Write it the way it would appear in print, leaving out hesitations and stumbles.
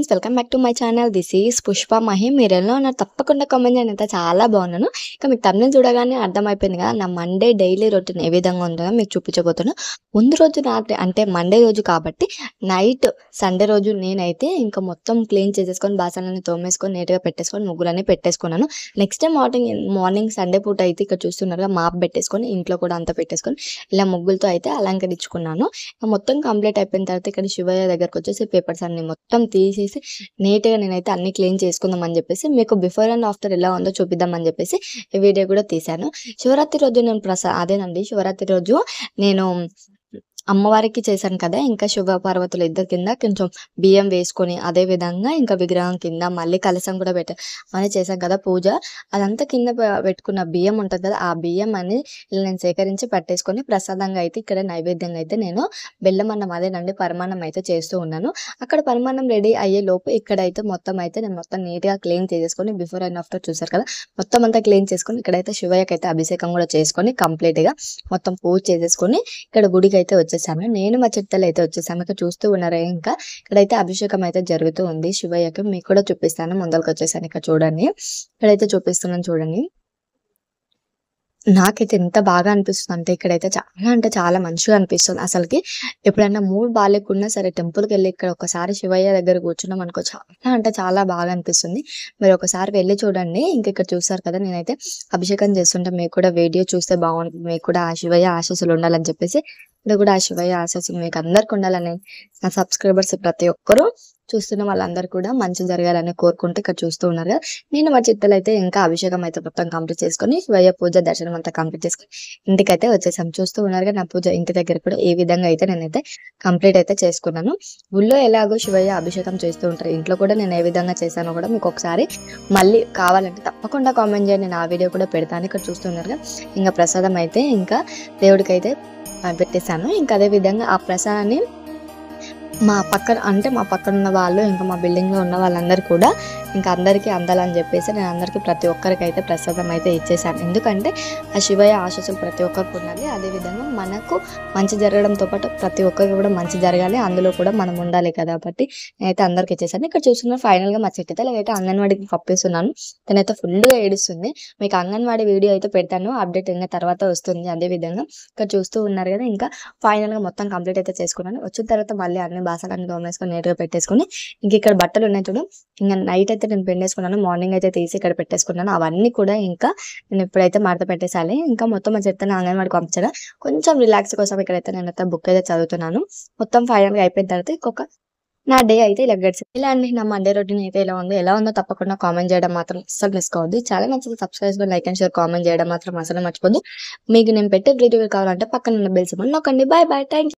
Friends, welcome back to my channel. This is Pushpa Mahi. మీరు ఎలా ఉన్నారు? తప్పకుండా కామెంట్ చేయండి. అయితే చాలా బాగున్నాను. ఇక మీకు thumbnail చూడగానే అర్థమైపోయింది కదా, నా మండే డైలీ రొటీన్ ఏ విధంగా ఉంటుందో మీకు చూపించబోతున్నా. ముందు రోజు రాత్రి అంటే మండే రోజు కాబట్టి నైట్ సండే రోజు నేనైతే ఇంకా మొత్తం క్లీన్ చేసేసుకొని బాసనలన్నీ తోమేసుకొని నీట్గా పెట్టేసుకొని ముగ్గులన్నీ పెట్టేసుకున్నాను. నెక్స్ట్ డే మార్నింగ్ సండే పూట అయితే ఇక్కడ చూస్తున్నారుగా మాప్ పెట్టేసుకొని ఇంట్లో కూడా అంతా పెట్టేసుకొని ఇలా ముగ్గులతో అయితే అలంకరించుకున్నాను. మొత్తం కంప్లీట్ అయిపోయిన తర్వాత ఇక్కడ శివయ్య దగ్గరకు వచ్చేసి పేపర్స్ అన్ని మొత్తం తీసేసి నీట్గా నేనైతే అన్ని క్లీన్ చేసుకుందాం అని చెప్పేసి మీకు బిఫోర్ అండ్ ఆఫ్టర్ ఎలా ఉందో చూపిద్దాం అని చెప్పేసి ఈ వీడియో కూడా తీశాను. శివరాత్రి రోజు నేను అదేనండి, శివరాత్రి రోజు నేను అమ్మవారికి చేశాను కదా, ఇంకా శివ పార్వతులు ఇద్దరు కింద కొంచెం బియ్యం వేసుకొని అదే విధంగా ఇంకా విగ్రహం కింద మళ్ళీ కలశం కూడా అని చేశాను కదా పూజ. అదంతా కింద పెట్టుకున్న బియ్యం ఉంటుంది కదా, ఆ బియ్యం అని ఇలా నేను సేకరించి పట్టేసుకొని ప్రసాదంగా అయితే ఇక్కడ నైవేద్యంగా అయితే నేను బెల్లం అన్నం అదేనండి పరమాన్నం అయితే చేస్తూ ఉన్నాను. అక్కడ పరమాన్నం రెడీ అయ్యే లోపు ఇక్కడైతే మొత్తం అయితే నేను మొత్తం నీట్గా క్లీన్ చేసేసుకొని బిఫోర్ అండ్ ఆఫ్టర్ చూసారు కదా, మొత్తం అంతా క్లీన్ చేసుకొని ఇక్కడైతే శివయ్యకి అయితే అభిషేకం కూడా చేసుకొని కంప్లీట్గా మొత్తం పూజ చేసేసుకొని ఇక్కడ గుడికి అయితే వచ్చేసాను. నేను మా చిట్టలు అయితే వచ్చేసాము. ఇక్కడ చూస్తూ ఉన్నారా, ఇంకా ఇక్కడైతే అభిషేకం అయితే జరుగుతూ ఉంది శివయ్యకి. మీకు కూడా చూపిస్తాను. ముందరికి వచ్చేసాను. ఇక్కడ చూడండి, ఇక్కడైతే చూపిస్తున్నాను చూడండి. నాకైతే ఎంత బాగా అనిపిస్తుంది అంటే ఇక్కడైతే చాలా మంచిగా అనిపిస్తుంది. అసలుకి ఎప్పుడైనా మూడ్ బాగాలేకున్నా సరే టెంపుల్కి వెళ్ళి ఇక్కడ ఒకసారి శివయ్య దగ్గర కూర్చున్నాం అనుకో, చాలా బాగా అనిపిస్తుంది. మీరు ఒకసారి వెళ్ళి చూడండి. ఇంక ఇక్కడ చూసారు కదా, నేనైతే అభిషేకం చేస్తుంటే మీకు కూడా వీడియో చూస్తే బాగుంటుంది. మీకు కూడా ఆ శివయ్య ఆశీస్సులు ఉండాలని చెప్పేసి ఇక్కడ కూడా ఆ శివయ్య ఆశీస్సులు మీకు అందరికి ఉండాలని నా సబ్స్క్రైబర్స్ ప్రతి ఒక్కరూ చూస్తున్న వాళ్ళందరూ కూడా మంచి జరగాలని కోరుకుంటూ ఇక్కడ చూస్తూ ఉన్నారు కదా. నేను మా చిట్టలు అయితే ఇంకా అభిషేకం అయితే మొత్తం కంప్లీట్ చేసుకొని శివయ్య పూజ దర్శనం అంతా కంప్లీట్ చేసుకొని ఇంటికైతే వచ్చేసాం. చూస్తూ ఉన్నారు నా పూజ ఇంటి దగ్గర కూడా ఏ విధంగా అయితే నేనైతే కంప్లీట్ అయితే చేసుకున్నాను. ఊళ్ళో ఎలాగో శివయ్య అభిషేకం చేస్తూ ఉంటారు, ఇంట్లో కూడా నేను ఏ విధంగా చేశానో కూడా మీకు ఒకసారి మళ్ళీ కావాలంటే తప్పకుండా కామెంట్ చేయండి. నేను ఆ వీడియో కూడా పెడతాను. ఇక్కడ చూస్తున్నారు ఇంకా ప్రసాదం అయితే ఇంకా దేవుడికి అయితే పెట్టేశాను. ఇంకా అదే విధంగా ఆ ప్రసాదాన్ని మా పక్కన ఉన్న వాళ్ళు ఇంకా మా బిల్డింగ్ లో ఉన్న వాళ్ళందరూ కూడా ఇంకా అందరికీ అందాలని చెప్పేసి నేను అందరికీ ప్రతి ఒక్కరికి అయితే ప్రసాదం అయితే ఇచ్చేసాను. ఎందుకంటే ఆ శివయ్య ఆశీస్సులు ప్రతి ఒక్కరికి ఉండాలి. అదేవిధంగా మనకు మంచి జరగడంతో పాటు ప్రతి ఒక్కరికి కూడా మంచి జరగాలి, అందులో కూడా మనం ఉండాలి కాబట్టి నేనైతే అందరికి ఇచ్చేసాను. ఇక్కడ చూస్తున్న ఫైనల్ గా మా చెట్టు అయితే అంగన్వాడికి పంపిస్తున్నాను. తనైతే ఫుల్గా ఏడుస్తుంది. మీకు అంగన్వాడి వీడియో అయితే పెడతాను, అప్డేట్ ఇంకా తర్వాత వస్తుంది. అదే విధంగా ఇక్కడ చూస్తూ ఉన్నారు కదా, ఇంకా ఫైనల్ గా మొత్తం కంప్లీట్ అయితే చేసుకున్నాను. వచ్చిన తర్వాత మళ్ళీ అన్ని బాసలన్నీ తోమేసుకొని నీట్గా పెట్టేసుకొని ఇంక ఇక్కడ బట్టలు ఉన్నాయి చూడు, ఇంకా నైట్ అయితే నేను పిండేసుకున్నాను, మార్నింగ్ అయితే తీసి ఇక్కడ పెట్టేసుకున్నాను. అవన్నీ కూడా ఇంకా నేను ఇప్పుడైతే మడత పెట్టేసాలి. ఇంకా మొత్తం చెప్తాను అంగన్వాడికి పంపించాను. కొంచెం రిలాక్స్ కోసం ఇక్కడైతే నేనైతే బుక్ అయితే చదువుతున్నాను. మొత్తం ఫైనల్ గా అయిపోయిన తర్వాత ఇంకొక నా డే అయితే ఇలా గడిచింది. ఇలా అండి నా మండే రొటీన్ అయితే ఎలా ఉందో తప్పకుండా కామెంట్ చేయడం మాత్రం అసలు మిస్ కావద్దు. చాలా నచ్చితే subscribe, like and share, comment చేయడం మాత్రం అసలు మర్చిపోద్దు. మీకు నేను పెట్టే వీడియో కావాలంటే పక్కన ఉన్న బెల్ సింబల్ నొక్కండి. Bye bye, thank you.